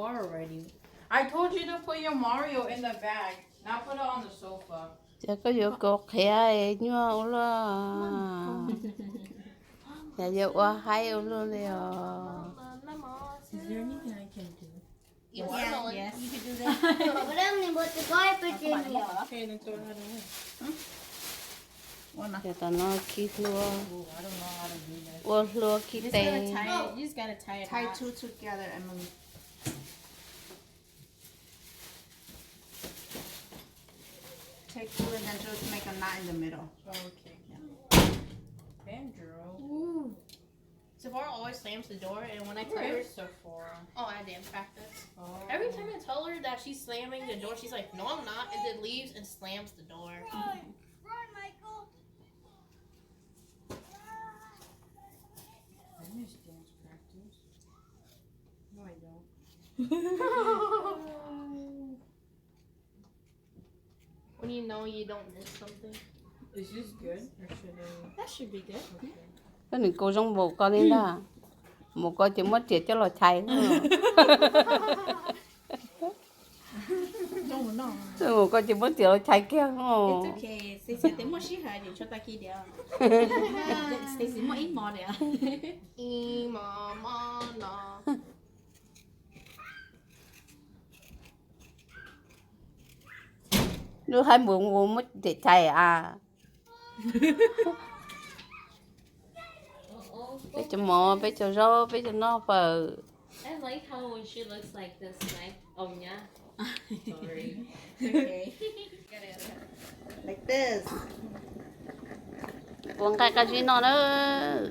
car already. I told you to put your Mario in the bag, not put it on the sofa. Chắc có vô cột khẽ nhua lo. Dạ vô qua hai luôn đi à. Is there anything I can do? Yeah, Yes. you can do that. But only put the garbage in here. Okay, then throw that away. Dạ tao nó kít luôn. Oh, I don't know how to do that. Ô luôn kít You tê. just gotta tie it Tie out. two together, Emily. Take two and then just make a knot in the middle. Oh, okay. Bandro. Ooh. Sephora always slams the door, and when I tell her, Where's Sephora? oh, I didn't practice. Oh. Every time I tell her that she's slamming the door, she's like, no, I'm not, and then leaves and slams the door. Run, Michael. I miss dance practice. No, I don't. When you know you don't miss something. Is this good? Or should I? That should be good. Okay. Cái này cô trong bộ con lên đó. Một con chỉ mất tiền cho lo chạy nữa. No, no. Một con chỉ mất tiền lo chạy kia. It's okay. Stacy, tem một xí hạt gì cho ta kia đi à? Stacy, một ít mò đi à? Imamana. Nếu hai muốn mất tiền chạy à. Bé cho mò, bé cho rau, bé cho nó phở. I like how when she looks like this, right? Oh yeah. Sorry. Okay. Like this. Uống cái gì nó nữa.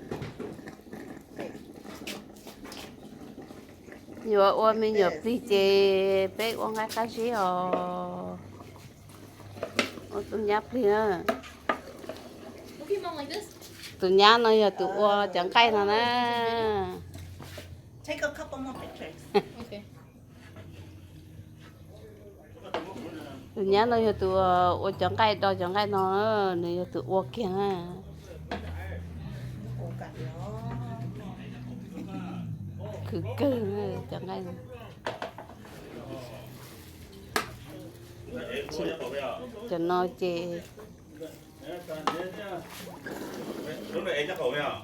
Nhiều uống mình nhiều tí chè, bé uống cái gì à? Tôi nháp đi nữa. Look at mom like this. Tôi nháp nó giờ tôi uống chẳng cái nào nè. Take a couple more pictures. Okay. Tôi nháp nó giờ tôi uống chẳng cái đó chẳng cái nó nữa, giờ tôi uống kia nè. Ồ, cả đó. Cứ chẳng cái nào. Cho nó chè. Lúc này em chắc khẩu nha.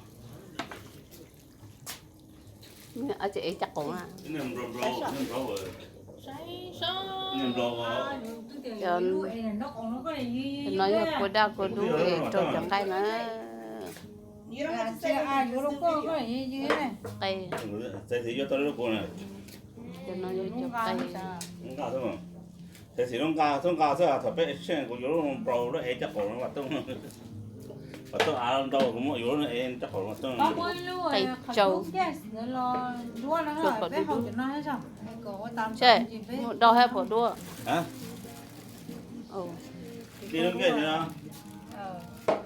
Ở chị chắc cũng à. Nem bro, nem bro rồi. Say so. Nem bro rồi. Cho nó giờ cô đau cô đu để cho chẳng cái nữa. You don't have to say it. Just do video. Cây Thế thì cho tôi nó cô này. cho nó vô cho cây. Không cao thôi mà. Thế thì không cao thôi à, thật bé xem của yếu nó bro nó em chắc khẩu nó mà tung. Và tôi ăn đâu cũng mỗi yếu nó em chắc khẩu nó tung. Cây trâu. Chơi, đâu hết bộ đua. Hả? Ồ, Đi nó kia nữa.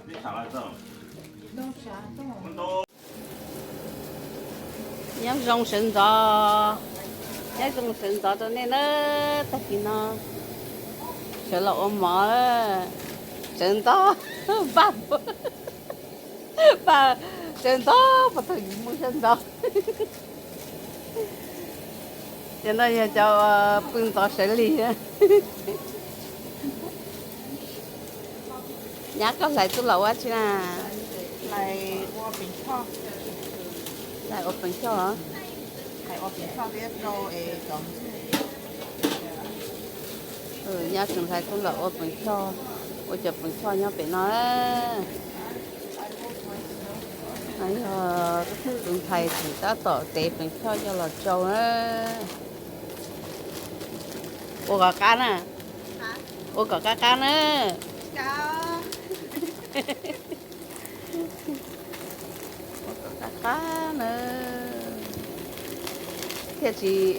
Đi thẳng lại sao? Con to. nhớ rong sinh gió, nhớ rong sinh gió cho nên nó tất nhiên nó sợ là ôm mỏ sinh gió ba sinh gió và thời mua sinh gió cho nên giờ cho phương tỏ xử lý nhớ có lại tôi lẩu á chứ à Like, or bình cho. lại ốp bánh cho hả Like, or bình cho biết đâu ấy giống. nhớ từng thấy tôi lẩu ốp bánh cho ôi chụp bánh cho nhớ phải nói ấy từng thầy thì ta tỏ tế bánh cho là trâu á ô cả cá nè ô cả cá nè Chào. cá nữa thế thì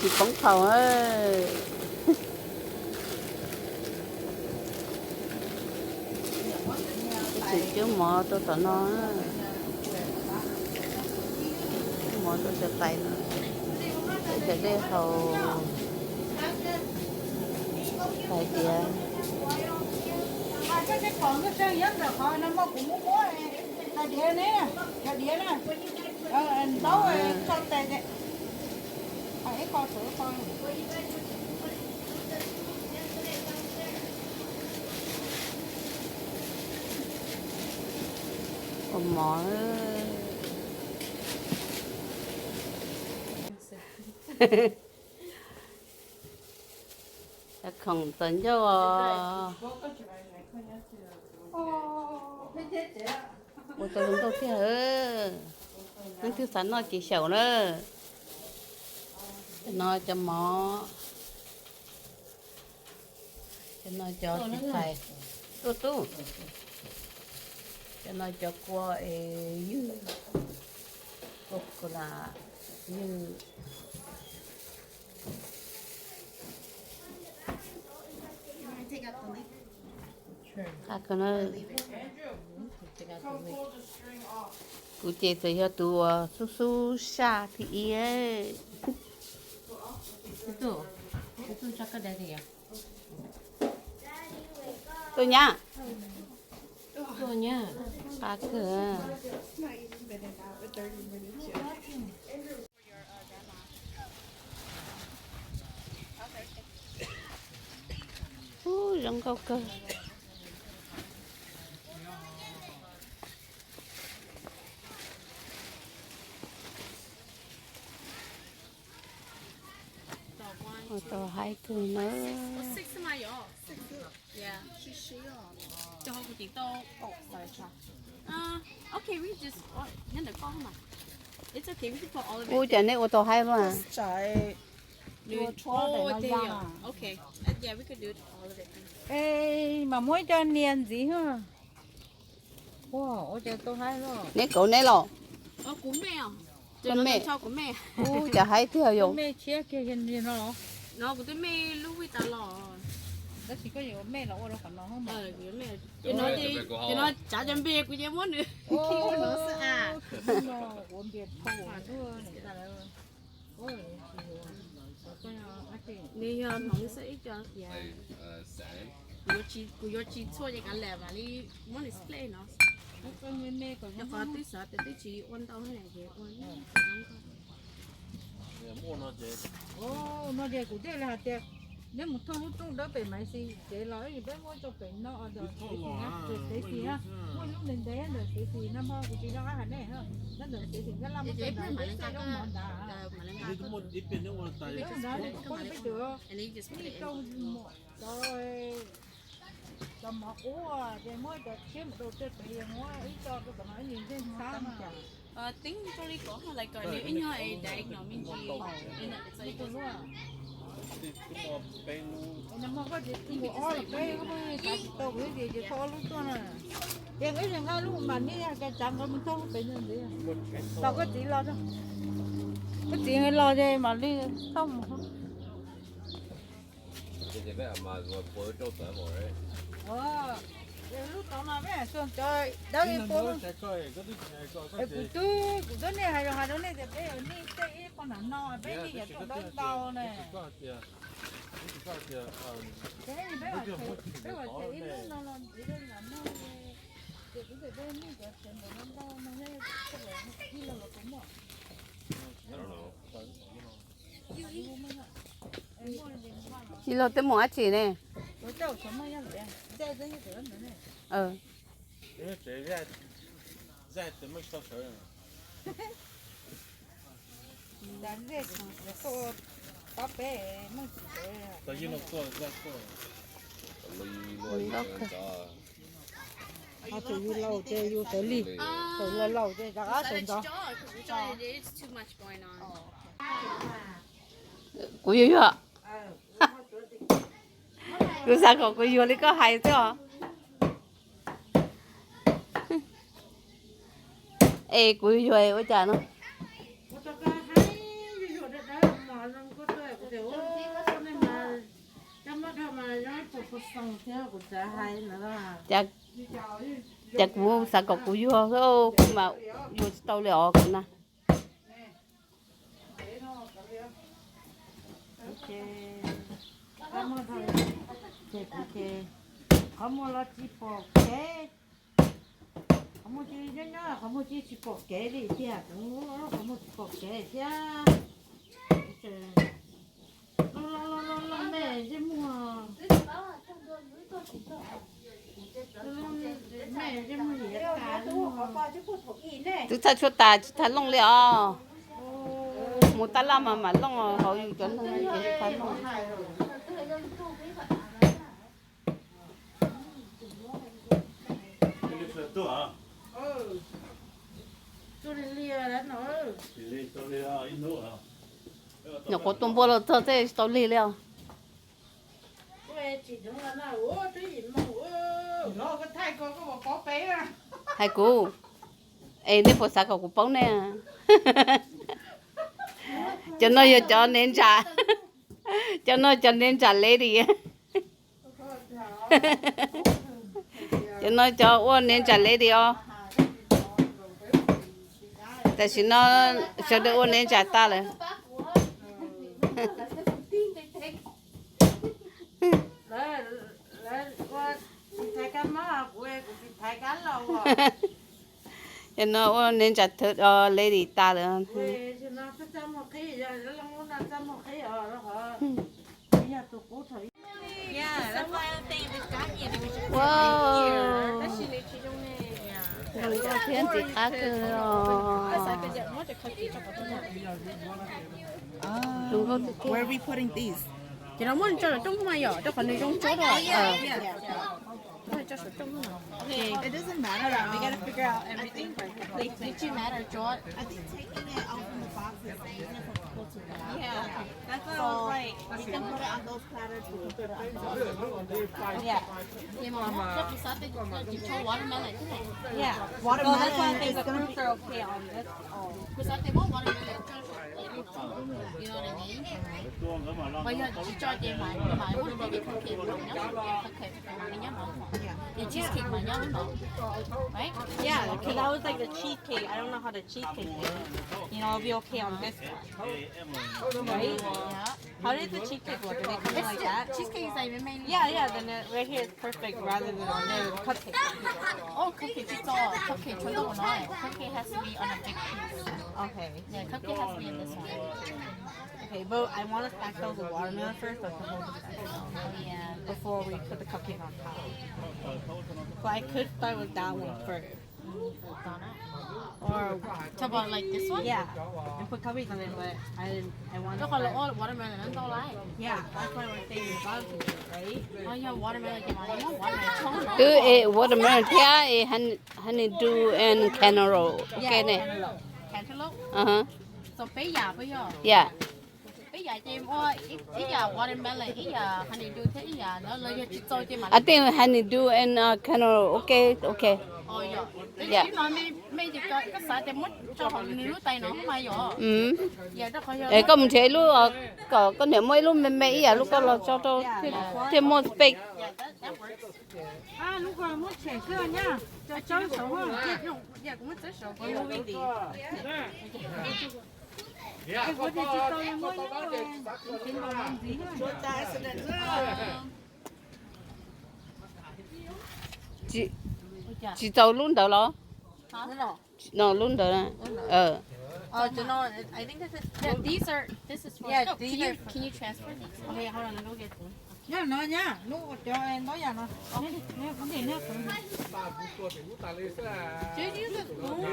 chỉ phóng khẩu ơi chỉ chứ mò tôi tao nó mò tôi sẽ tay nữa sẽ để hầu tay kia Cái còn cái xe dẫn rồi khỏi nó mà cũng muốn cái đĩa nè, cái đĩa nè. Đâu cho tay đấy. ấy con thử con mỏ không tính cho ôi tôi không đâu thế hả nó thứ sẵn nó chỉ xẻo nữa nó cho mỏ cho nó cho thịt thầy tu cho nó cho qua dư cục là dư Take out the lid. các con nó Come pull the string off. cụ chế tới cho tụ su su sa thì ấy Itu cho cái đấy gì à? tôi nhá Tôi nha. các cửa rong câu cơ ô tô hai cười nữa 6 嘛有6 Yeah 是10哦就好古地都sorry okay we just nhân được con mà It's okay we can put all of cô it chả nên ô tô hai mà trời Oh there Okay yeah we could do all of it ê mà mỗi cho niên gì hả wow ôi trời tôi hay rồi nè cậu nè lọ của mẹ à con mẹ cho của mẹ ô chả hay thừa con dùng mẹ chia kia hiện gì nó nó của tôi mẹ lúc bây giờ lò đó chỉ có gì mẹ nó đâu còn nó không mà của mẹ cho nó trả cho mẹ của em muốn nữa khi nó sẽ nó uống biệt thâu thua này ta là ôi你农色一张呀，我去做一个来嘛，你我们 display 呢， con nguyên mẹ còn 要发对啥的对去温到那个温， ô nó để của đây là hạt nếu một thâu lúc trung đó về máy xí để nói gì bé mua cho về nó ở đó để gì á mua lúc đến đấy rồi để gì nó mua cái gì đó hạt này ha nó được để gì nó làm cái đó mà nó sai đâu món đã đó có biết được and you just put đi it in. câu rồi cho mà ủa để mua cho chiếm đồ chơi thì mua ít cho cái nói nhìn trên sáng mà Tính cho đi có là cái nếu in hơi để nó mình chỉ đi từ luôn nó mà có gì cũng mua ở đây có mấy cái tàu cái gì thì thôi lúc đó nè em ấy là lúc mà đi cái trắng có mình không phải như thế tao có chỉ lo thôi có chỉ hay lo đây mà đi không lúc đó mà mẹ xuống chơi đâu đi phố luôn cụ tôi này hay đó này thì bây giờ đi cái con nào no bây giờ giờ tôi đón đau này cái này bây giờ chạy lúc nó đi đây là nó thì cũng phải bên này cái chuyện nó đau nó này cái này nó đi là cũng được chị lo tới mỏ chị này tôi đâu sống mà vậy đây đây cái đó này đánh về số tao bé nó à tụi you lâu chơi you tới đi tụi lâu chơi đã It's đó too much going on. cô yêu ạ cứ sao cậu cô yêu đi có hay chứ hả ê cô yêu ôi chà nó chắc chắc mua sao cậu cô yêu thôi mà yêu tao liệu cũng nè kamu lah cipok ke, kamu cirinya kamu cipok ke di dia, kamu cipok ke dia, Tụi ta cho ta ta lông liao. Một ta làm mà lông họ dùng cho lông cái ta lông. Cho đi lia đấy nó. Nhỏ có tôm bò là thơ thế tao lì liao. Quê chỉ đúng là nó ủa cái gì mà nó cái thai con có một có bé à. Hai cô. Ê nếu phải sao cậu cũng bóng nè. Cho nó cho nên trả. Cho nó cho nên trả lễ đi. Cho nó cho uống nên trả lễ đi ô. Tại vì nó cho được uống nên trả ta rồi. Thai cá má quê của thai cá lâu Cho nó uống nên trả thử lễ đi ta rồi. quê cho nó cứ chăm một cái giờ nó muốn làm chăm một cái đó hả? Bây giờ tụi cô thấy. Yeah, that's why I think it's got you because you're Wow. that's you need to do it. Yeah. Đừng có thiên thì khác cơ. Đừng có thì Where are we putting these? Chị nó muốn cho nó trong không ai ở, cho phần này trong chỗ rồi. Okay. It doesn't matter. We gotta figure out everything. Did you matter, George? I think taking it out from the box is taking it from people to that. Yeah. That's what I was like. We can put it on those platters. We can put it on those. Yeah. Nhưng mà chắc chị sao chị cho watermelon thế này. Yeah. Well, Watermelon that's why I think is the gonna fruits are okay on this. Because I think watermelon you know what I mean? Bây giờ chị cho chị mà muốn cái cupcake mà nhớ cupcake mà nhớ mà the cheesecake mà nhớ mà right? Yeah, because that was like the cheesecake. I don't know how the cheesecake is. You know, it'll be okay on this one. Right? Yeah. How did the cheesecake look? Are they coming like that? Cheesecake is like mainly. Yeah, then right here is perfect rather than on their cupcake. Oh, cupcake chị cho cupcake cho tôi nói. Cupcake has to be on a big piece. Okay. Yeah, cupcake has to be in this one. Okay, but I want to stack those with watermelon first, so I can hold the stack Oh yeah. before we put the cupcake on top. So I could start with that one first. Or talk about like this one? Yeah, and put cupcakes on it, but I want Nó còn là all watermelon nó đâu lại. Yeah, that's why we're saying the dog food, right? Oh yeah, watermelon cái mà nó watermelon không nó. Cứ watermelon thea honeydew and cantaloupe. Okay nè. Cantaloupe. So bây giờ. Yeah. Bây giờ chị mua ít giờ watermelon, ít giờ honeydew thế ít giờ nó lấy cho chị cho chị mà. I think honeydew and cantaloupe. Okay. Oh yeah. Yeah. Chị nói mấy chị cái sợi thì mất cho họ níu tay nó không ai vậy. Dạ đó coi. Ê, có một chế lúc có nếu mấy lúc mấy à lúc có là cho thêm một bịch. À lúc rồi muốn chèn cơ nhá. Cho cháu sống không? Dạ cũng mất tới số của movie đi. Cái bữa thì chị tôi em mới nhớ rồi. Chị bảo làm gì Chị chị tàu luôn đâu đó. Hả? Nó luôn đâu nè. Oh, you know, I think this is. Yeah, this is for. Yeah, no, these can you transfer these? Okay, hold on, let me go get them. nhá nó nhá. Lúc cho em nói nhà nó. Nè, vấn đề nè. Dude, you look cool.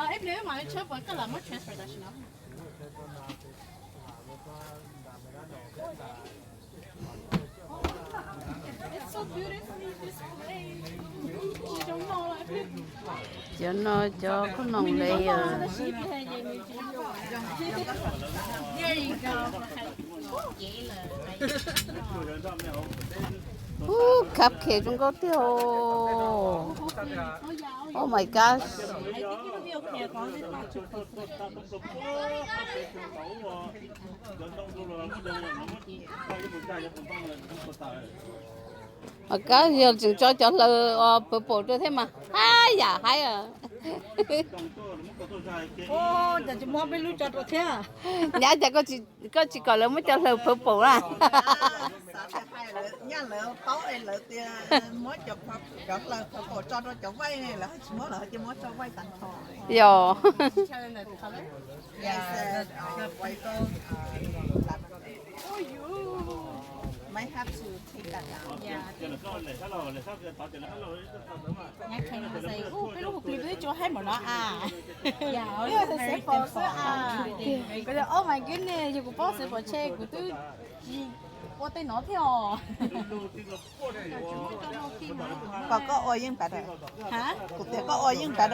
Em nếu mà chớp với cái là mất transfer đó chứ nó. It's so beautifully displayed. You don't know like Cho nó cho có nồng đây à. There you go. Cupcake chúng có tiêu. Oh my gosh. I think it'll be okay as long as it's not too close to the Mà cái giờ chừng cho lơ bộ cho thế mà. Dạ hay à. Ô, giờ chị mua bên lúc cho tôi thế à? Nhá giờ có chỉ có lơ mới cho lơ bộ à. Nhà lỡ tấu em lỡ tiền mới chụp lỡ cổ cho nó chụp vay này là chỉ mới lỡ chỉ mới cho vay tặng thôi. Yo. Tell them the color. Yeah, white gold. might have to take that down. nhắc thấy nó say cái lúc clip đấy cho hai mà nó bây giờ thì sẽ bỏ cái giờ oh my goodness giờ cũng bỏ sẽ bỏ che của tôi bỏ tay nó theo Còn có oil nhưng better. hả Cụ thể có oil nhưng better.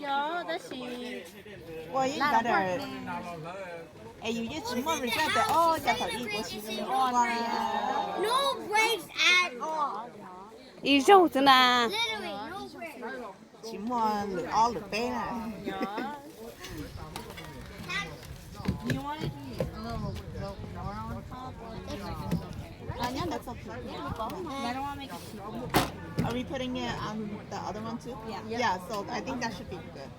giờ đó thì Oil nhưng better. Ê, you just more regret that. Oh, cho thằng đi của chị No breaks at all. Y rau thế nào? Literally, no breaks. chỉ mua lửa o lửa bé này. you want it on top Yeah, that's okay. I don't want to make it Are we putting it on the other one too? Yeah. Yeah, so I think that should be good.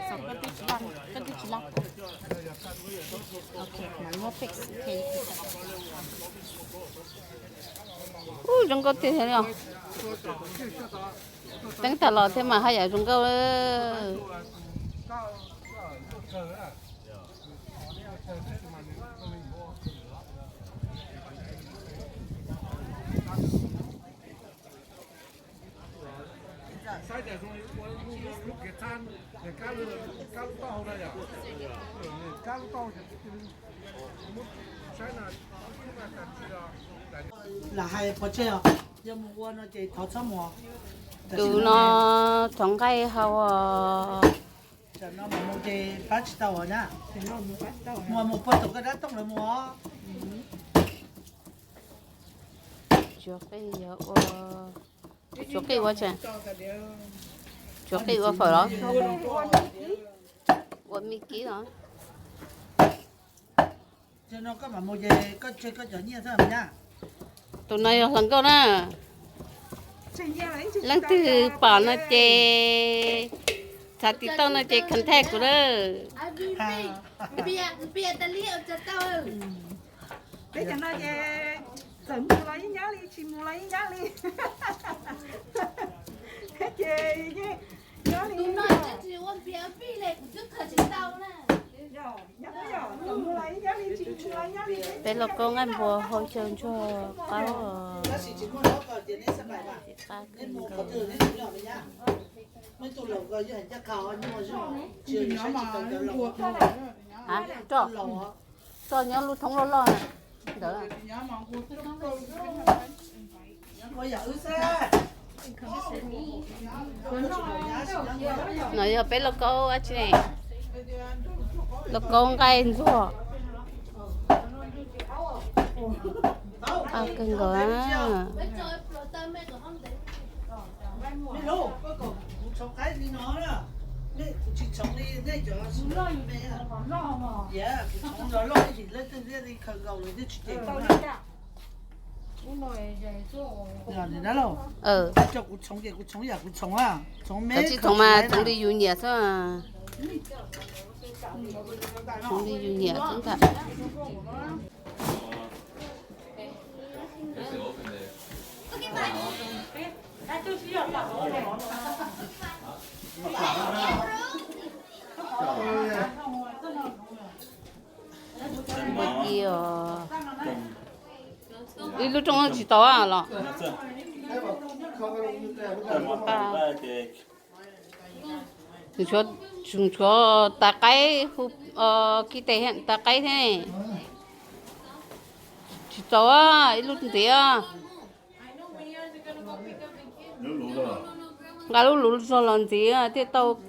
so cut the chila okay one more fix okay Trung Quốc thì thế nào? Tính thật là thế mà hay ở Trung Quốc là hai có chơi à? giờ mua nó chơi tháo chấm mua. tụi nó trồng cây hao Giờ nó mà mua chơi bắt đầu rồi nhá. Mua một bữa tụi cái đó tông là mua. chuột cây chuột cây quá trời chuột cây quá phải đó quá mấy ký đó Giờ nó có mà mua chơi có chơi có chỗ nhiều thôi nhá. tụi này lần câu đó lần thứ bỏ nó chơi sao tí tao nó chơi khẩn thẹt của đó Bia ta liệu cho tao. bây giờ nó về tự mua lấy giá đi chị mua lấy giá đi chơi cái giá đi Đúng rồi, chứ chỉ uống bia phi này cũng trước thời chính tao nè. bé là con anh vừa hỗ trợ cho có Nó chỉ mua nó có tiền đến sắp bài mà. Nên mua có từ đến nhiều rồi nhá. Mấy tụ lẩu gọi như hình chắc khảo nhưng mà chưa nhớ mà lẩu. hả cho cho nhớ lúc thống lo nè đỡ Bây giờ ứ xe. nói giờ bé là cô anh chị này là con cái rồi à cưng quá Bây giờ pro tâm mẹ của không đấy. Mẹ lô, có cổ sống cái gì nó đó. Mẹ chỉ sống đi đây cho xuống lo mẹ. Dạ, sống rồi lo thì lên trên đi khởi cầu rồi đi chỉ giờ thì đó rồi. Cho cuộc sống kia cuộc sống giờ cuộc sống à. Sống mẹ. chỉ thằng mà thằng đi du nhẹ sao à thằng đi du nhẹ cũng thật một kia đi lúc trong nó chỉ tao à lo thì cho ta cái hụp cái tay hiện ta cái thế này chỉ tao à lúc thế à gà lúc lúc cho lần gì à thế tao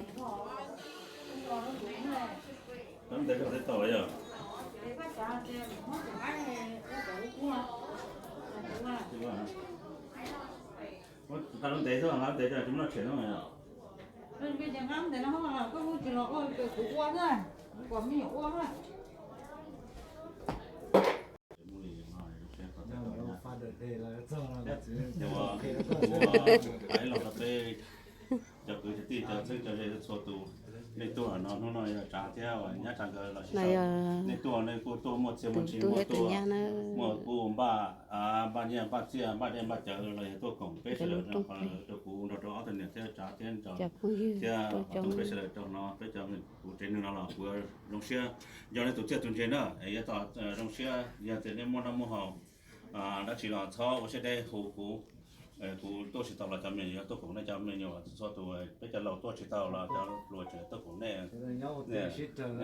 ta không để thôi mà để cho chúng nó chuyển rồi à bây giờ ngắm thì nó không là có chuyện là ôi cái củ qua thôi còn nhiều qua thôi nhưng mà phải làm tập về cho cứ tí cho sức cho cái số tụ nên tụ nó nói trả theo nhá trả cái là nên tụ này cô tụ một triệu một triệu một tụ một cô ba nhà ba chia ba đêm ba chợ rồi tôi cũng bây giờ nó còn tôi cũng nó đó thìเนี่ยจะเต้นจะ จะพูดยืด จะ จัง bây giờ cho nó bây giờ mình cũng trên nó là của đồng xưa giờ này tổ chức tuần trên đó ấy tao đồng xưa giờ từ đây mua năm mua hậu đã chỉ là cho tôi sẽ đây hồ cụ tôi chỉ tao là cho mình tôi cũngได้cho mình nhiều cho tôi bây giờ tôi chỉ tao là cho lùi chơi tôi cũng này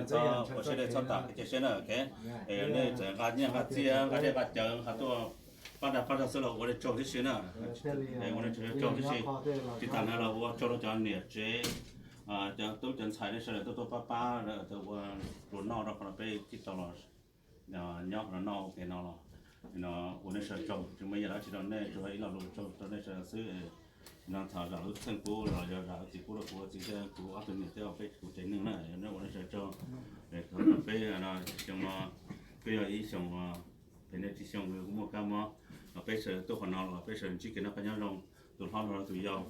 cho tôi sẽ đây cho tao cái chuyện này cái này giờ cái chia cái chợ cái tôi bắt đầu sửa lại tôi cho cái chuyện này tôi cho cái chuyện thì tao này là tôi cho nó cho nhiều chế cho tôi chân xài này sẽ là tôi pa tôi rồi nó đó còn phải cái tao là nhóc nó cái nó nó uống sẽ trồng chúng bây giờ đã chỉ còn này cho ấy là lúa trồng cho nên sẽซื้อnó thảo ra lúc sang cũ rồi giờ ra chỉ cũ là cũ chỉ sẽ cũ ở bên này phải cũ trên nữa này nó uống sẽ cho để nó phải nó trong bây giờ ý trong bên này chỉ trong cũng một cái mà bây giờ tôi còn nó là bây giờ chỉ cái nó phải nhớ lòng tụi họ là tụi giàu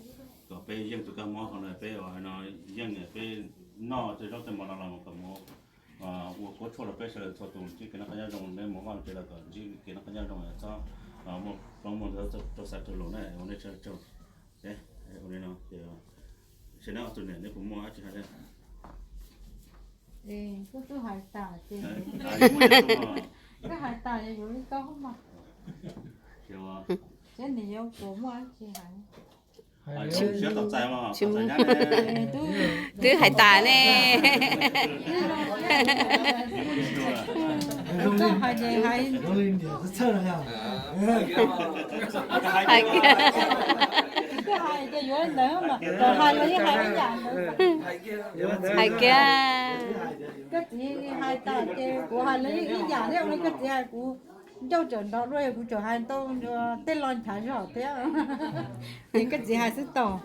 còn bây giờ tụi cái mỏ còn là bây giờ nó dân này bây nó thì nó từ mà nó làm một cái mỏ我除了白色的做东西，跟那个种那么往这那个，就跟那个种的做，我帮忙做啥做路呢？我那做，哎，我那喏，就现在做呢，那不忙就还是。tôi hải tả thì cái hải tả thì rồi tao không mà cái này yêu của mua chị hải thứ hải tả nè hải gì hải cái hải cái dưới nữa mà còn hải là cái hải cái dạng hải kia cái gì hải tả của hải là cái dạng đấy ông cái gì hải của châu trần đó rồi của chỗ hải tao tên lon thả rõ thế thì cái gì hải sẽ tỏ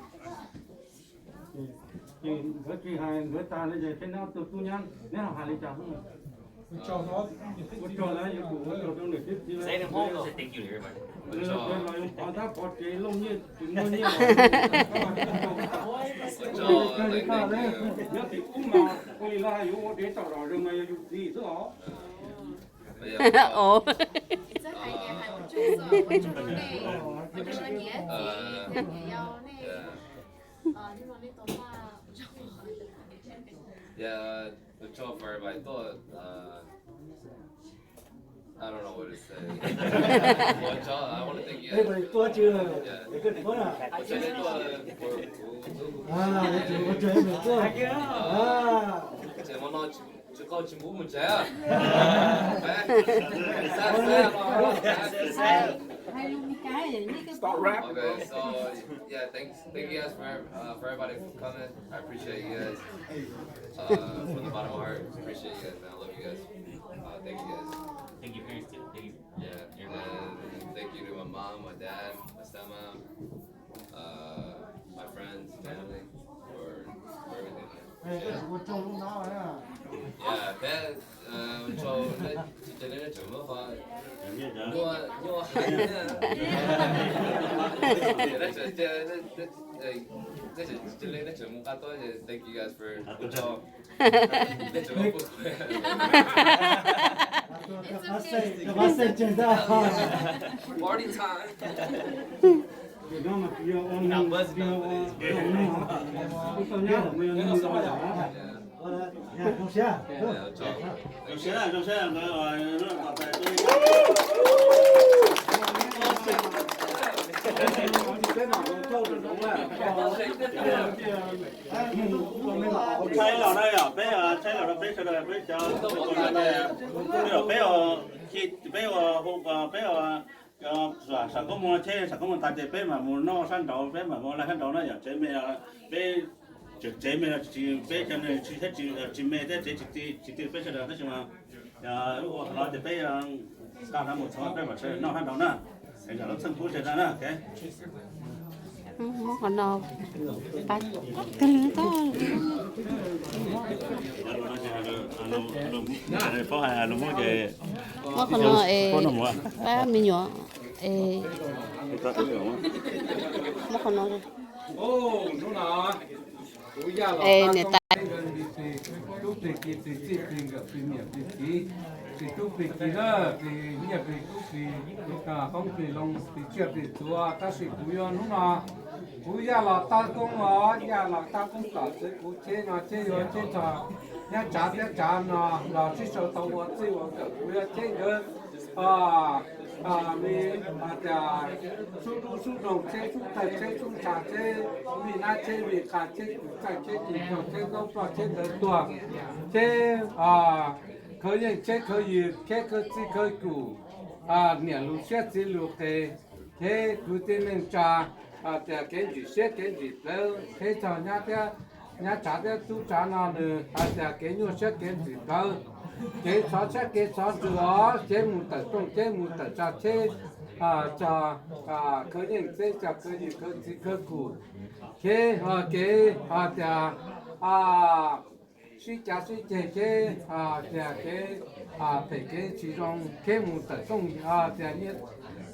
người chị hai người ta là gì thế nào tụi tôi nhăn nếu họ hai lấy chồng cho nó cho nó những cụ cho trong người tiếp theo sẽ được hôn sẽ tính kiểu mà họ ta có cái lông như chúng nó như nhớ thì cũng mà coi là yếu để tao rồi mà yếu gì chứ hả ồ Yeah, the chauffeur, but I thought, I don't know what to say. I want to thank you. Hey, tôi chưa là cái gì đó But I didn't know tôi chơi mình tôi 제가 너 저거 지금 뭐 문제야? Okay, so yeah, thank you guys for everybody for coming. I appreciate you guys. From the bottom of my heart, appreciate you guys, man. I love you guys. Thank you guys. thank you parents too. Thank you. Yeah, and thank you to my mom, my dad, my stepmom, my friends, family, for everything. Yeah, that cho nên chúng nó phải nhua hay nữa. That's cho nên là chúng ta tôi thank you guys for cho nên chúng nó party time. nó mà kia ông bớt kia ông tôi nhớ là mình nó sao vậy không xe đồng xưa là nó tập tại thấy là đây à bây giờ thấy là bây giờ bây giờ bây giờ khi bây giờ hôm bây giờ sản có mua chế sản có mua tài chế mà mua no sản đầu mà mua là sản đầu nó giờ chế mẹ bây chế mẹ chỉ bây cho nên chỉ mẹ thế chỉ bây giờ đó chứ mà lúc nó thì bây giờ cả năm một số bây giờ nó sản đầu nữa bây giờ nó sản phụ chế ra nữa cái mất còn đâu bắt cái lưỡi to có hai lúc mua về mất còn đâu ba mươi nhỏ mất còn đâu nè ปีทุกปีกี่เด้อปีเนี่ยปีทุกปีของปีลงปีเชื่อปีตัวถ้าสิกูย้อนนู่นนะกูอยากหลับตากงอ๋ออยากหลับตากงต่อสิกูเช่นเช่ยเช่จ่าเนี่ยจ่าเนี่ยจ่านะเราที่ชอบตัวที่ว่าเกิดกูอยากเช่เกิดมีอาจจะสู้ดงเช่สู้แต่เช่สู้จ่าเช่มีหน้าเช่มีขาเช่ใจเช่จีบเช่ต้องปลอดเช่เดินตัวเช่可以这可以这个只可以顾年路些只路的这古的人家这根据些根据的这找人家查的都查那的这根据些根据的这查些给查住啊这木的种这木的查这查可以这可以可只可顾这给这suy cha suy chế phải cái chỉ trong cái một tờ sông thì nhất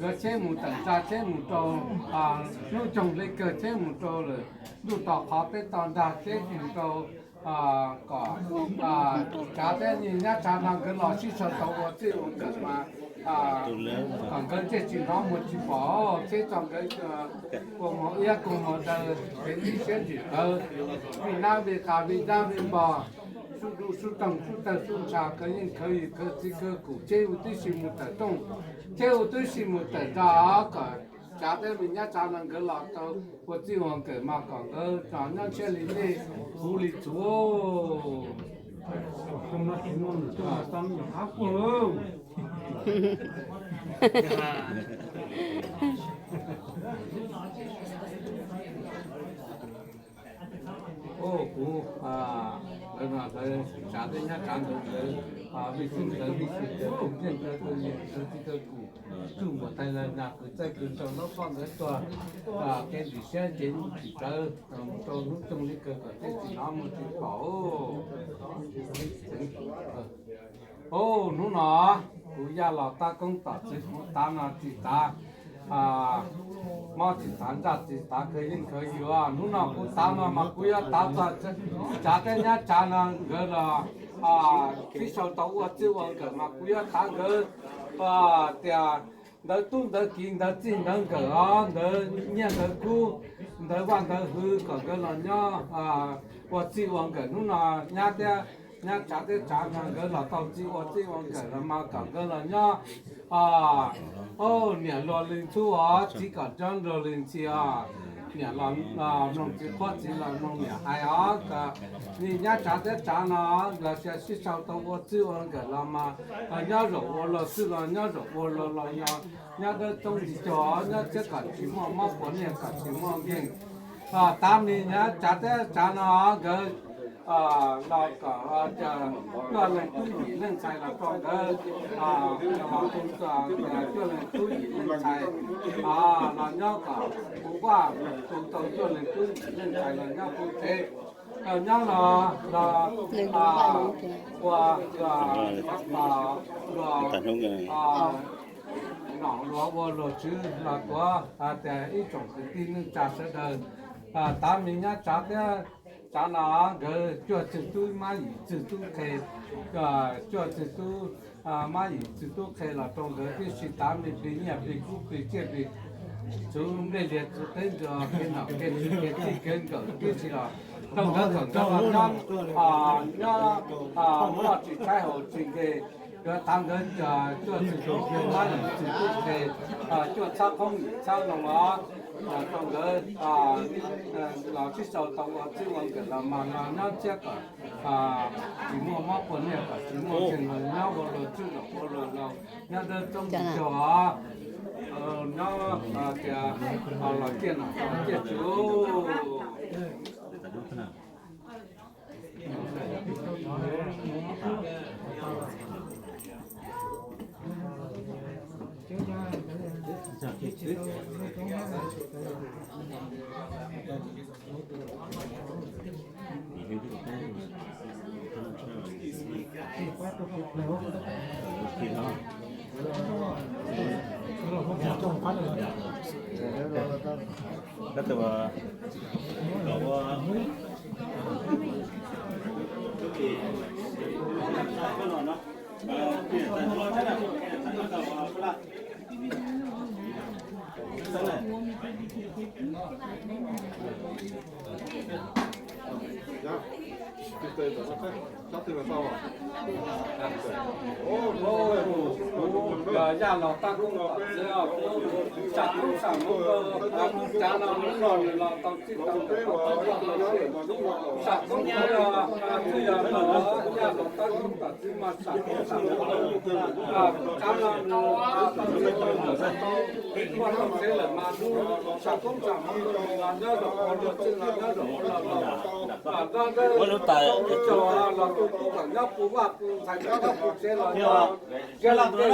rồi chế một tờ ra chế một trâu lúc trồng lấy cờ chế một trâu rồi lúc tỏ khó tới tòn ra chế một trâu có cá thế nhìn nhá cha năng cái lò xí sờ tàu của chế một cờ mà còn cái chế chỉ nó một chỉ bỏ chế trong cái của một ít của một tờ cái gì chế chỉ vì nào về cả vì nào về bò su tầm su tờ su trà cái những cái gì cái cụ chế u tư xí một tờ đông chế u tư xí một tờ đó cả cha thế mình nhá cha năng cái lò tàu của chế hoàng cái mà còn cái trò nhá chế lý đi phụ lý chúa không nói tiếng ngôn cho tâm nhỏ áp phương cú lần nào tới trả tới nhát cán được vì sinh tới vì sinh tới cũng riêng tới tôi liền tới cũ cứ một tay là nhà cứ tay cứ cho nó con cái tòa cái gì xe trên chỉ tới cho lúc trong cái cơ cái chỉ nó một chút khổ nó nó cú gia là ta công tác chỉ ta là chỉ ta mà chỉ tán ra chỉ ta cái gì cái gì nó nào cũng ta mà cũng ya ta cha cái nhá cha nó cái là khi sau tàu ở chỗ cái mà cũng ya ta cái thì đỡ tung đỡ kín đỡ chín đỡ cái đỡ nhẹ đỡ cũ đỡ vàng đỡ hư cái là nhá ở chỗ cái nó nào nhá thì nhá cha nó cái là tàu chỗ cái là mà cái là nhá nhà lo lên chú chỉ có trong lo lên chi nhà lo nông chỉ có chỉ là nông nhà ai cả vì nhà trả nó là sẽ suy sau tàu có chịu cái là mà nhà rồi lo sư là nhà rồi lo nhà đó trong gì cho nhà sẽ cả chỉ mà còn nhà cả chỉ mà riêng tam này nhà trả nó cáiเราก็จะช่วยเรื่องตู้หญิงเรื่องชายเราก็เราต้องช่วยเรื่องตู้หญิงเรื่องชายเราเนาะก็ผมว่าต้องช่วยเรื่องตู้หญิงเรื่องชายเราเนาะพูดเองเราเนาะเราชื่อเราตัวแต่อีก种ที่นึงจะเสด็จตามนี้เนี่ยจะได้cha nó cái cho chữ tu mà gì chữ tu khe cho chữ tu mà gì chữ tu khe là trong cái sự tám bị nhà bị cú bị chết bị chúng đây là chữ tên cho cái nào cái cái gì là trong cái thằng cho nó chỉ trái hồ trình cái tăng cái cho chữ tu mà gì chữ tu khe cho sao không sao nó trong cái là cái sau tàu chỉ quan cái là mà nó chắc chỉ mua móc quần này cả chỉ mua tiền là nhau vào rồi chưa được vào rồi nào nhau đó trong chỗ nó cái là tiền là tiền chú đó từ cậu nhà nó ta cũng có chặt cũng sản cũng cha nó cũng còn là tao chỉ tao sản cũng nhà là bây giờ nó nhà nó ta cũng tao chỉ mà sản cũng cha nó tao chỉ quan tâm thế là mà sản cũng là nhớ được con được chứ là nhớ được là cho là tôi phải nhớ phụ bạc thành nhớ phụ sẽ là cái là tôi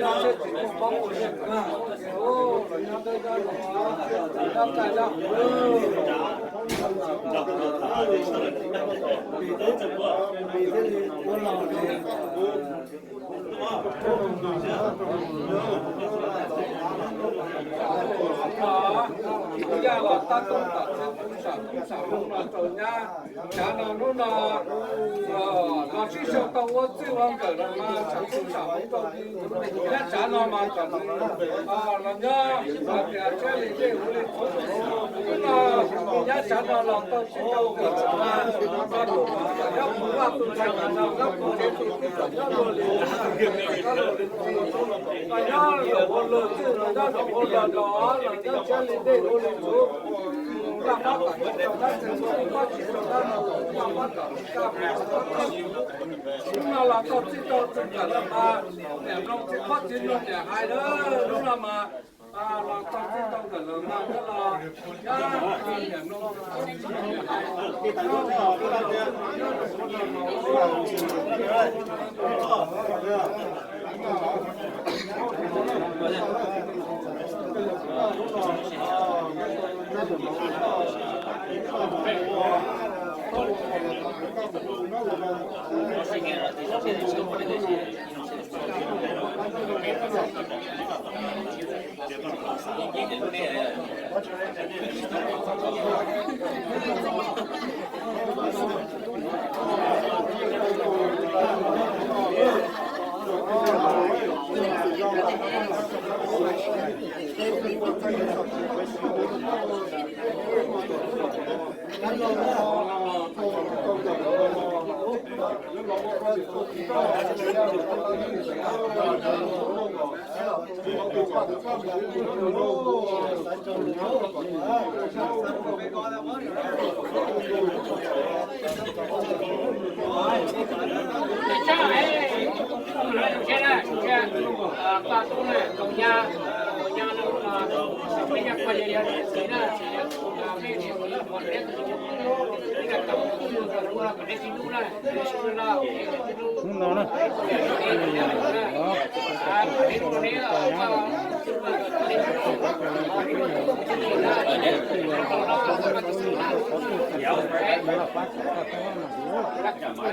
là sẽ chỉ có bóng của mình ô rồi nhớ tới đó là cái đó bây giờ là ta cũng tập cũng sản cũng là rồi nha cha nó nó chỉ sợ tao có chỉ quan cái là mà sản cũng tao cái cha nó mà chẳng là nhá là cái chơi lý chơi hữu lý cũng là nhá cha nó là tao chỉ tao cái mà tao cũng nhá phụ bác tôi thành là nhá phụ chế tôi nhá rồi và nhá là một lần chứ là nhá là một lần đó là nhá chơi lý chơi hữu lý chú là phát triển trong các thành phố phát triển trong các là phát triển các chúng là tao chỉ tao tất cả là mà để nó phát triển nó để hai đó đúng là mà là tao chỉ tao cả là mà đó là để nó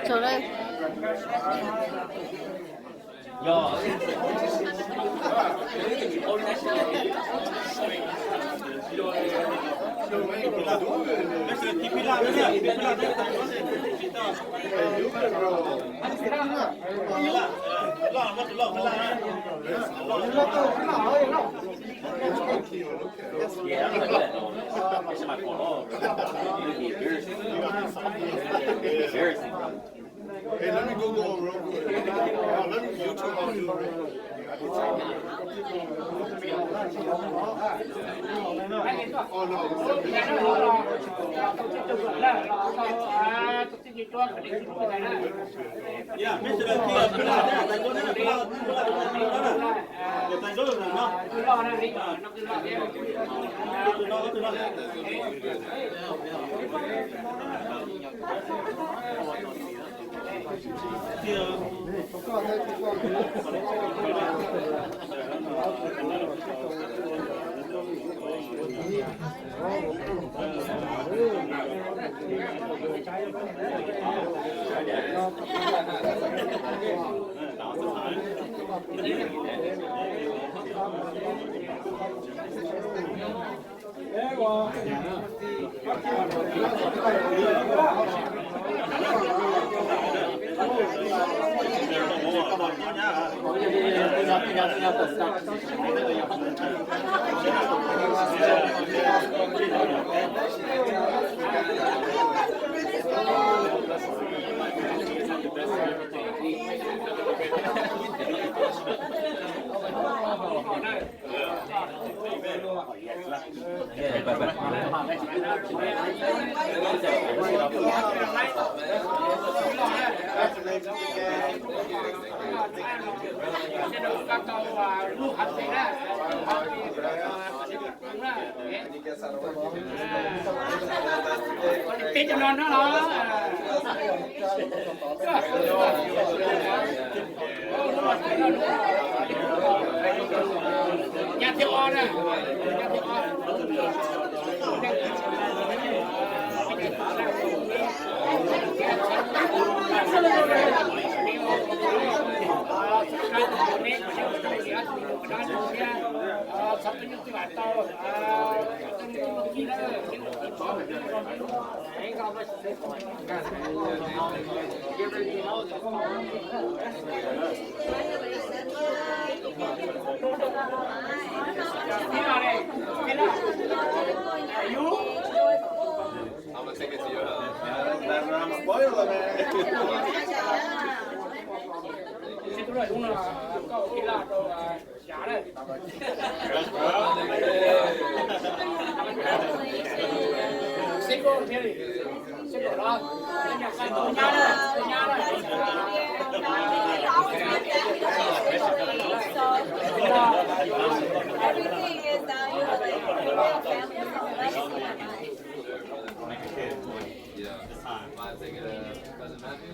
Cho đây. Hey, let me Google real quick. Let me YouTube on you real quick. Hãy subscribe cho kênh Ghiền Mì Gõ để không bỏ lỡ Cái cho nó nhà theo on nè nhà theo I'm gonna take it to your house. I'm a spoiler, man. Everything is down here, like, family, Yeah. Mind taking cousin Matthew?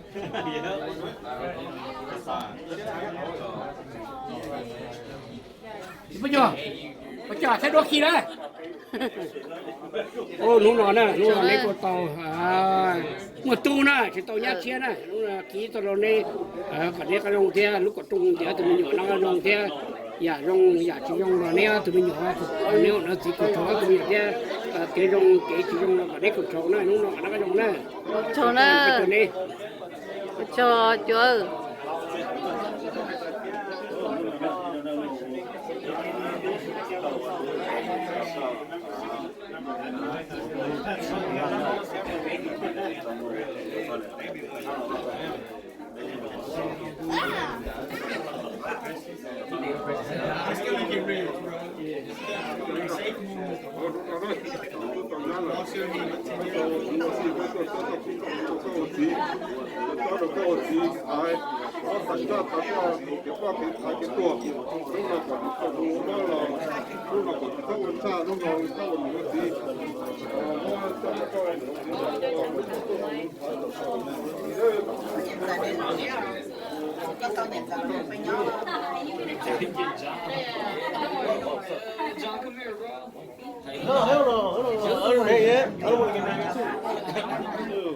Bây giờ sẽ đôi khi đấy. Ô lúc đó nè, lúc đó lấy con tàu một tu nè, chỉ tàu nhát chia nè, lúc là ký tàu này, còn đây cái rong thế, lúc có trung thế tụi mình nhỏ nó rong thế, giả chỉ rong rồi nè tụi mình nhỏ, nếu nó chỉ có tháo tụi mình thế, cái rong cái chỉ rong nó còn đây có tháo nè, lúc đó nó cái rong nè, tháo nè, cho chưa.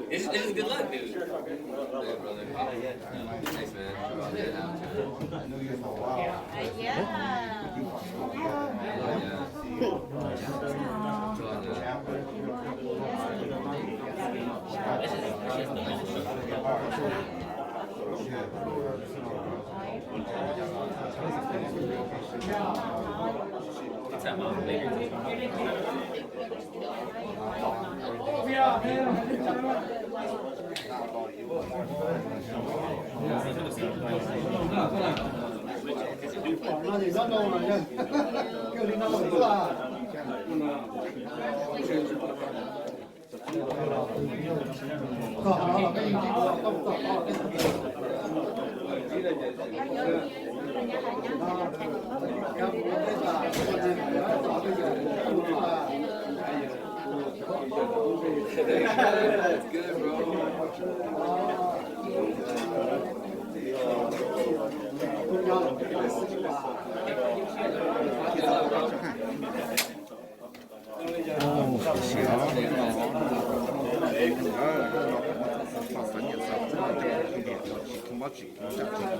This is good luck, dude. Yeah, brother. Thanks, man. That's good, bro.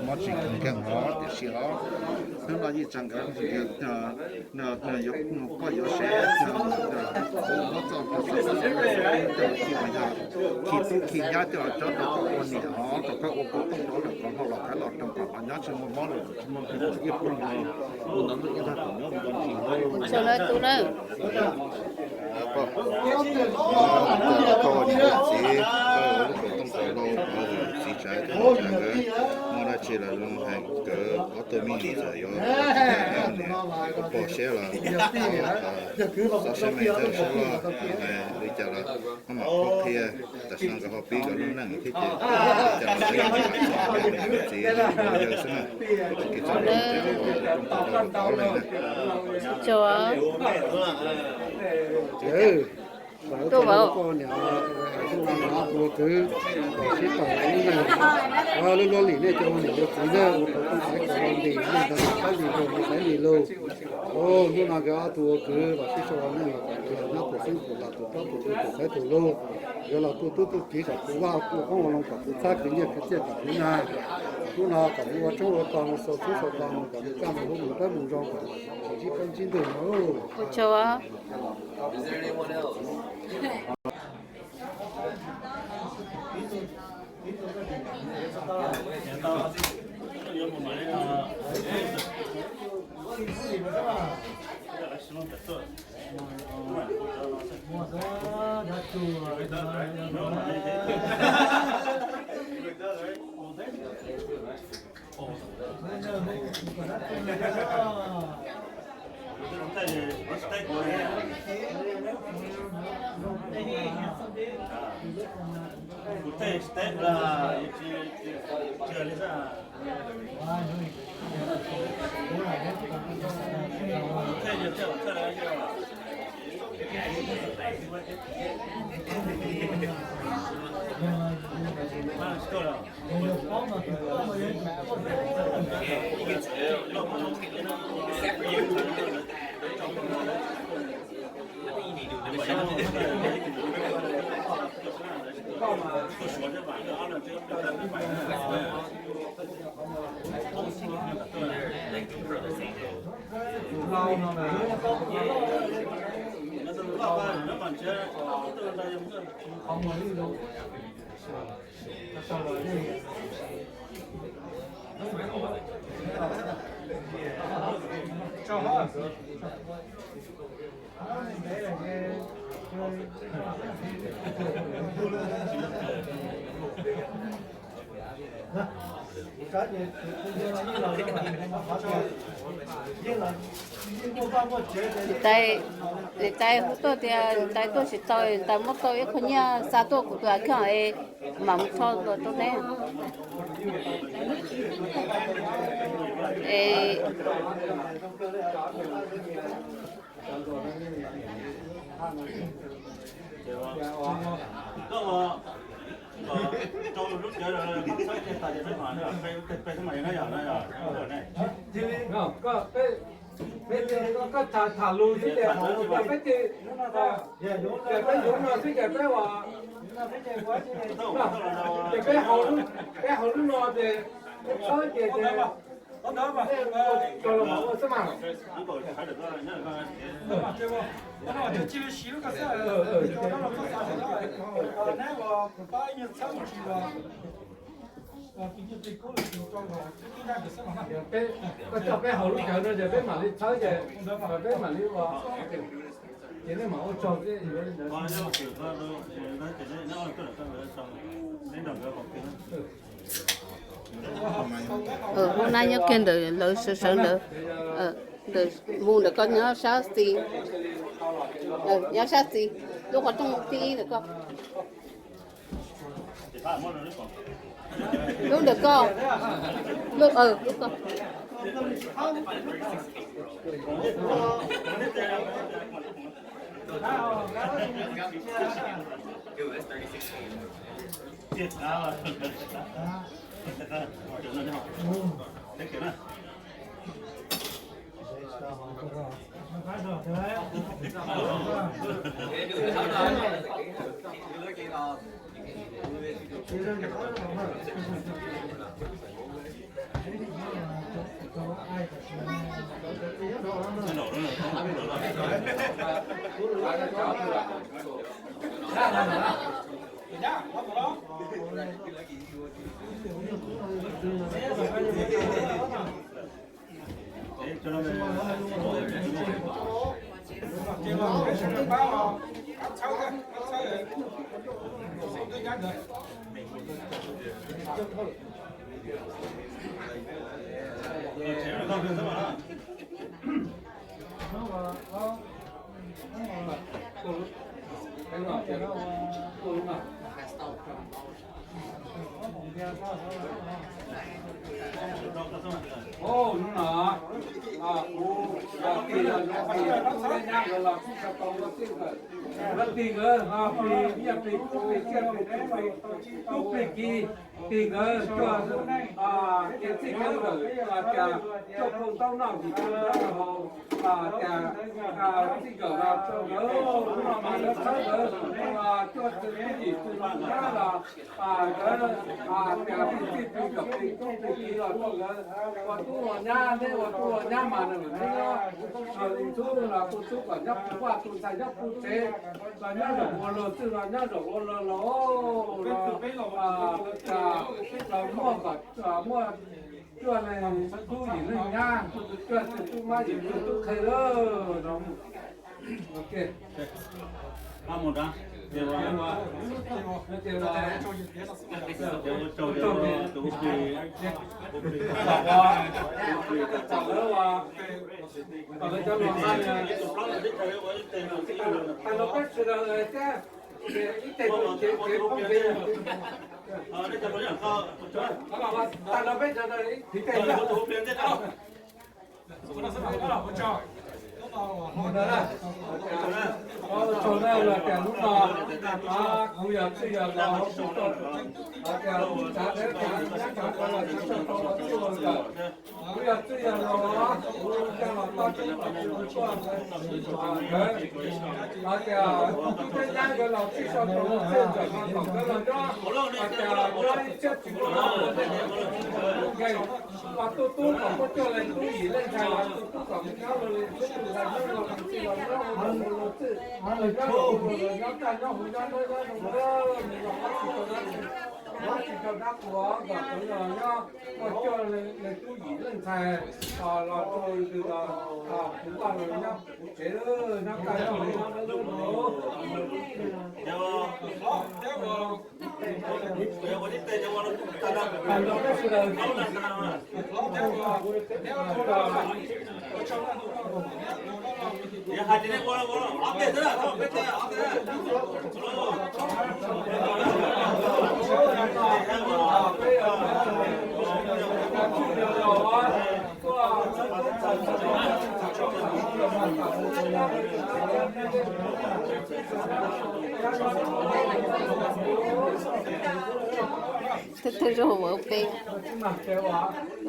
mót chỉ cái ngõ để xí họ nó là gì chẳng cái nó có yếu sẽ nó cho khi nhá cho nó con nỉ họ có các ô tô đó là còn họ là cái lọt trong cả nhá trên một món rồi một cái đồ yếp luôn này nó nắm được cái thằng nó còn chỉ thôi cho nó tu đó to thì chỉ không phải đâu chỉ trái thôi cái mà nó chỉ là nó hay cái automini rồi bỏ xe là sao xe máy theo xe là bây giờ là nó mặc quốc kia tại sao cái họ bị cái nó nặng thế chứ giờ là cái gì bây giờ xem cái chỗ đó này cho chứ tôi bảo con nhà nó của cứ bỏ xí tỏi như này nó nó lì này cho nó lì chỉ ra cũng phải có làm gì nên là phải lì rồi phải lì lâu lúc nào cái tôi cứ bỏ xí cho nó của sinh của là tôi có của phải tôi lâu rồi là tôi chỉ là tôi vào tôi không làm cả tôi xác cái gì cái chuyện cái này tôi nào cả tôi trong tôi toàn số toàn cả tôi làm một cái bùng rong chỉ cần chín tuổi nó cho Is there anyone else? tại tôi thì tại tôi chỉ tại một tôi không nhớ sao tôi cũng tôi không ấy mà một số tôi này trong lúc chơi là sai tiền tài để mà nó phải thế mà nó giờ rồi này có cái thả lùi cái để họ cái cái cái giống nó cái cái hòa cái họ nó để có cái đó mà cho nó mà sao mà nó就记得洗了个啥，叫他们做啥子了，那个把人家炒过去了。今天最高的就装个，应该就是嘛。cái cho cái hậu lúc chờ nó giờ cái mà đi tới giờ cái mà đi vào chỉ nên mà ô cho cái gì hôm nay nhớ kênh được lợi sự sự được được mua được con nhớ sáu xí nhớ sáu xí lúc còn trong tí được không lúc được con lúc lúc con Ô, nó nọ. Khi là nó phải nhắc rồi là cũng sẽ có cái rất tiền ơ, vì bây giờ vì kia lúc về kia tiền ơ cho cái gì cái rồi cho không tao nào thì cho nó cái gì gọi là cho nó mà nó khác nữa cho cái gì từ đó là cái gì từ gặp thì không thể gì là không có tôi nhà đấy tôi nhà mà nó chú là tôi chú cả nhấp qua tôi sai nhấp tôi thế là nhá rồi mua lô từ là nhá rồi mua lô là mua cả mua cho này tôi gì nữa nha tôi mai gì tôi thấy đó ok một đó Hãy subscribe cho kênh Ghiền Mì Gõ để không bỏ lỡ chỗ này là cái lúc nào bây giờ bây giờ là không tốt cái giá thế cái là chỉ cho nó chưa cả bây giờ bây giờ nó cái là to chứ mà chưa có đấy cái giá cái là chỉ cho nó chưa cả mà còn cái là đó cái chết chỉ có cái mà tôi còn có cho lên tôi gì lên thay là tôi còn cái áo lên tôi là nó chỉ là nó chỉ cho đá của và cũng là nó cho lên túi gì lên xe là tôi từ cũng vào rồi nhá chế đó nó cái đó nó lớn Thế rồi vợ bé rồi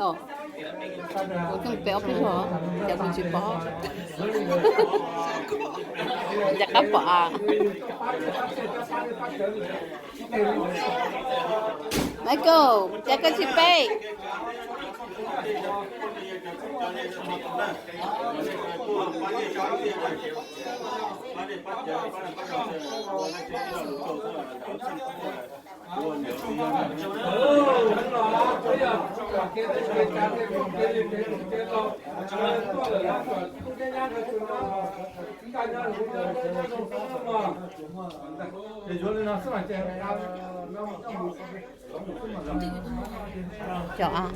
我更不要不说要不去包อยากกลับบ่Michael อยากกลับ去背cho à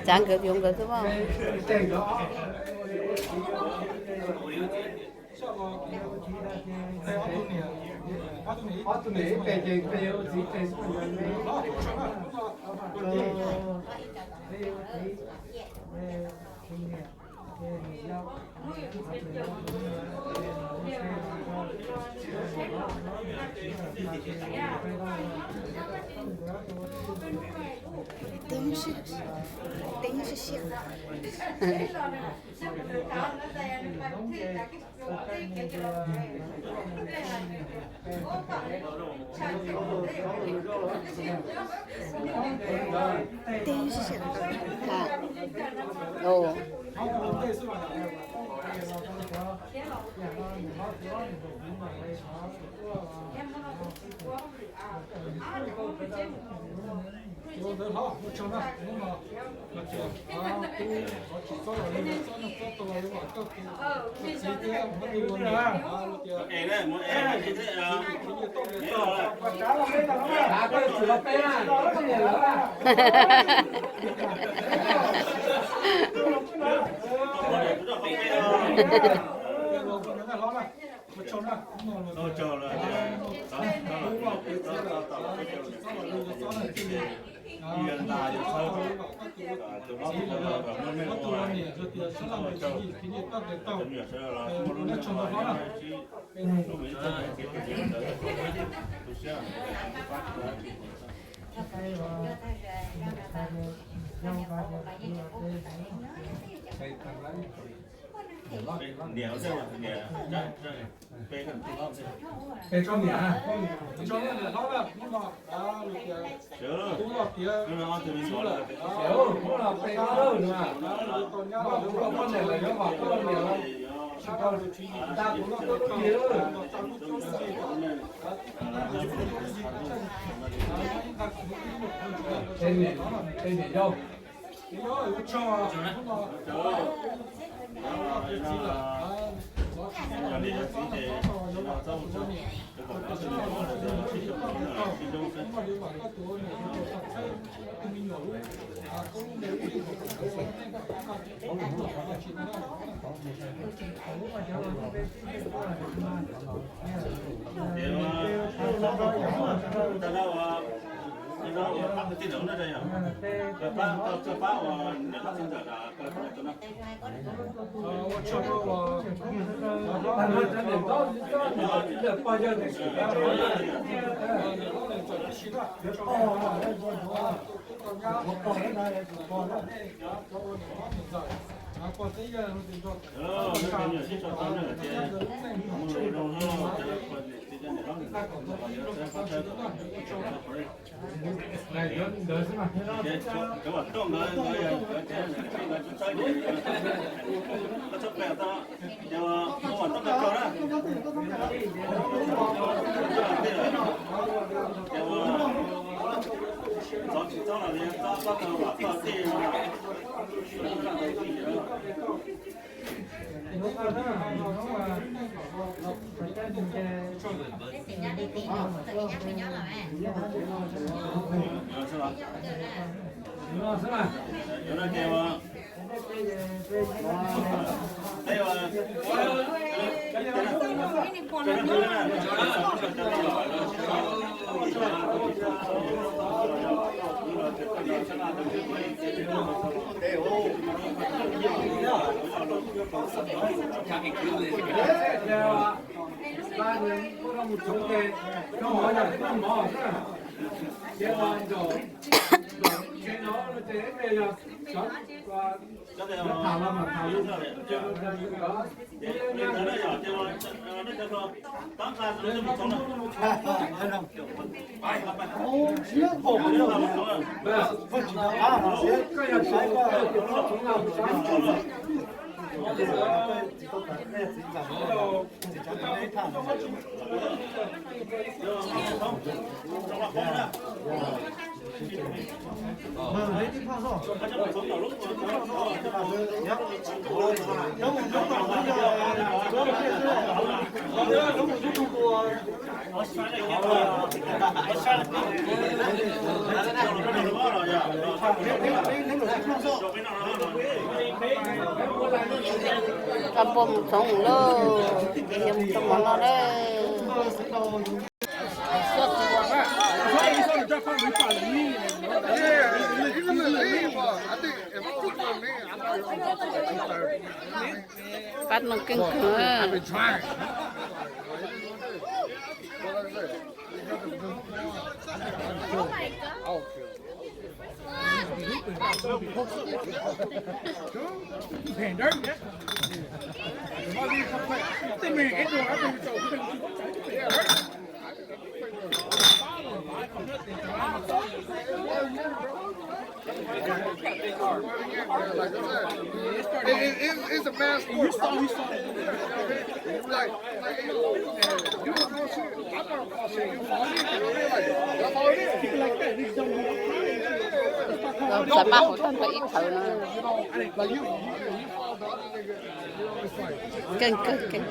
chẳng cái dùng cái thứ bao Tính是香。tính是香的，看，哦。我好，我抢了，我嘛，那就我提早了，我做到了，我到今天我给我呢，哎嘞，我哎，你这啊，没有了，打过去了，背啊，这也来了。我抢了，都交了，医院大就超多，都老多了，我们我多少年就点身上的经济，给你到得到，那抢到好了。nhiều chứ nhiều về gần từ lâu rồi về cho mẹ cho mẹ là nó là nhưng mà được cũng là kia nhưng mà từ mình là cũng là phải có đâu nữa còn nhau là cũng có này là nó vào có nhiều ta cũng có nhiều tên gì đâu bác cái đấu đây à? Bác cho bác để bác xin trả là cái cho nó. cho nó này đỡ xem mà cái bảo tông nó nó chấp bèo ta nhưng mà không bảo tông nó cho đó cho là gì cho tao bảo tao gì ba người có một số cái nó hỏi là cái con mỏ đó chế ban rồi cái nó chế về là chọn và nó thảo là thảo luôn rồi cho nên đó Kampung Song lo, yang teman ada. I think if I put my name, I'm Phát nó kinh khủng. It's a mass sport. You saw like you don't know shit. I'm not gonna say you fall in. That's all it is. People like that. These don't Rồi xài ba hộp tao phải ít thử nữa. like you fall the other nigga. You know, it's like Kinh.